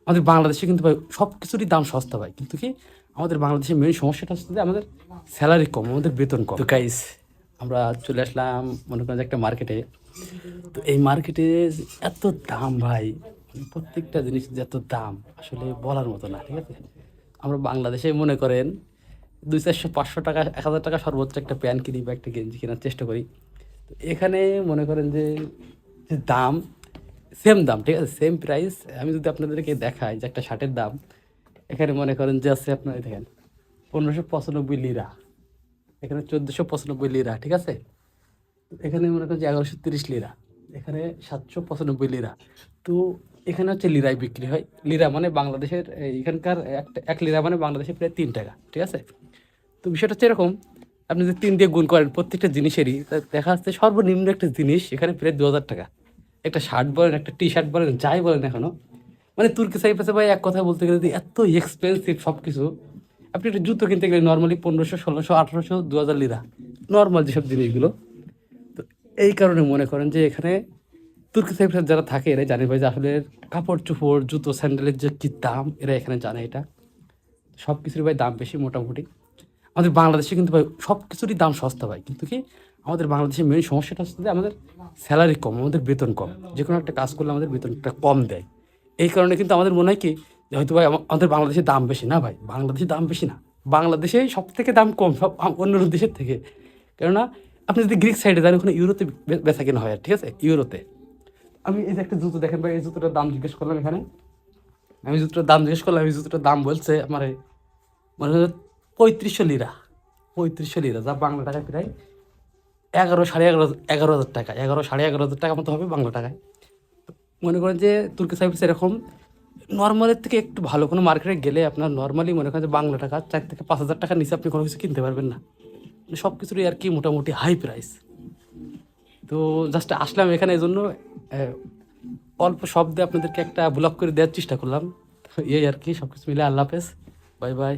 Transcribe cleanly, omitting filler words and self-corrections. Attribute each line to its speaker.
Speaker 1: আমাদের বাংলাদেশে কিন্তু ভাই সব কিছুরই দাম সস্তা ভাই, কিন্তু কি আমাদের বাংলাদেশের মেন সমস্যাটা হচ্ছে যে আমাদের স্যালারি কম, আমাদের বেতন কম। তো গাইস, আমরা চলে আসলাম মনে করেন যে একটা মার্কেটে। তো এই মার্কেটে এত দাম ভাই, প্রত্যেকটা জিনিস যে এত দাম আসলে বলার মতো না, ঠিক আছে। আমরা বাংলাদেশে মনে করেন 200, 400, 500 টাকা, 1000 টাকা সর্বোচ্চ একটা প্যান্ট কিনি বা একটা গেঞ্জি কেনার চেষ্টা করি। তো এখানে মনে করেন যে যে দাম সেম দাম, ঠিক আছে, সেম প্রাইস। আমি যদি আপনাদেরকে দেখাই যে একটা শার্টের দাম এখানে মনে করেন যে আছে আপনার, এই দেখেন 1595 লিরা, এখানে 1495 লিরা, ঠিক আছে। এখানে মনে করেন যে 1130 লিরা, এখানে 795 লিরা। তো এখানে হচ্ছে লিরায় বিক্রি হয়। লিরা মানে বাংলাদেশের এখানকার একটা 1 লিরা মানে বাংলাদেশে প্রায় 3 টাকা, ঠিক আছে। তো বিষয়টা হচ্ছে এরকম, আপনি যদি 3 দিয়ে গুণ করেন প্রত্যেকটা জিনিসেরই, তা দেখা যাচ্ছে সর্বনিম্ন একটা জিনিস এখানে প্রায় 2000 টাকা। একটা শার্ট বলেন, একটা টি শার্ট বলেন, যাই বলেন এখনো, মানে তুর্কি সাইপ্রাসে ভাই এক কথায় বলতে গেলে যে এত এক্সপেন্সিভ সব কিছু। আপনি একটা জুতো কিনতে গেলে নর্মালি 1500, 1600, 1800, 2000 লিরা, নর্মাল যেসব জিনিসগুলো। তো এই কারণে মনে করেন যে এখানে তুর্কি সাইপ্রাস যারা থাকে এরা জানে ভাই যে আসলে কাপড় চোপড়, জুতো, স্যান্ডেলের যে কী দাম, এরা এখানে জানে এটা। সব কিছুর ভাই দাম বেশি মোটামুটি। আমাদের বাংলাদেশে কিন্তু ভাই সব কিছুরই দাম সস্তা ভাই, কিন্তু কি আমাদের বাংলাদেশের মেন সমস্যাটা হচ্ছে যে আমাদের স্যালারি কম, আমাদের বেতন কম। যে কোনো একটা কাজ করলে আমাদের বেতনটা কম দেয়। এই কারণে কিন্তু আমাদের মনে হয় কি যে হয়তো ভাই আমাদের বাংলাদেশের দাম বেশি না ভাই, বাংলাদেশের দাম বেশি না, বাংলাদেশেই সব থেকে দাম কম সব অন্য দেশের থেকে। কেননা আপনি যদি গ্রিক সাইডে যান, ওখানে ইউরোতে বেচা কেনা হয়, আর ঠিক আছে, ইউরোতে। আমি এই যে একটা জুতো দেখেন ভাই, এই জুতোটার দাম জিজ্ঞেস করলাম এখানে, আমি জুতোটার দাম জিজ্ঞেস করলাম, এই জুতোটার দাম বলছে আমার মানে 3500 লিরা, 3500 লিরা, যা বাংলা টাকায় প্রায় 11 সাড়ে 11 11 হাজার টাকা, 11 সাড়ে 11 হাজার টাকা মতো হবে বাংলা টাকায়। মনে করেন যে তুর্কি সাইপ্রাস এরকম নর্মালের থেকে একটু ভালো কোনো মার্কেটে গেলে আপনার নর্মালি মনে করেন যে বাংলা টাকা 4 থেকে 5 হাজার টাকার নিচে আপনি কোনো কিছু কিনতে পারবেন না। মানে সব কিছুরই আর কি মোটামুটি হাই প্রাইস। তো জাস্ট আসলাম এখানে এই জন্য অল্প শব্দে আপনাদেরকে একটা ব্লগ করে দেওয়ার চেষ্টা করলাম। তো এই আর কি, সব কিছু মিলে আল্লাহ হাফেজ, বাই বাই।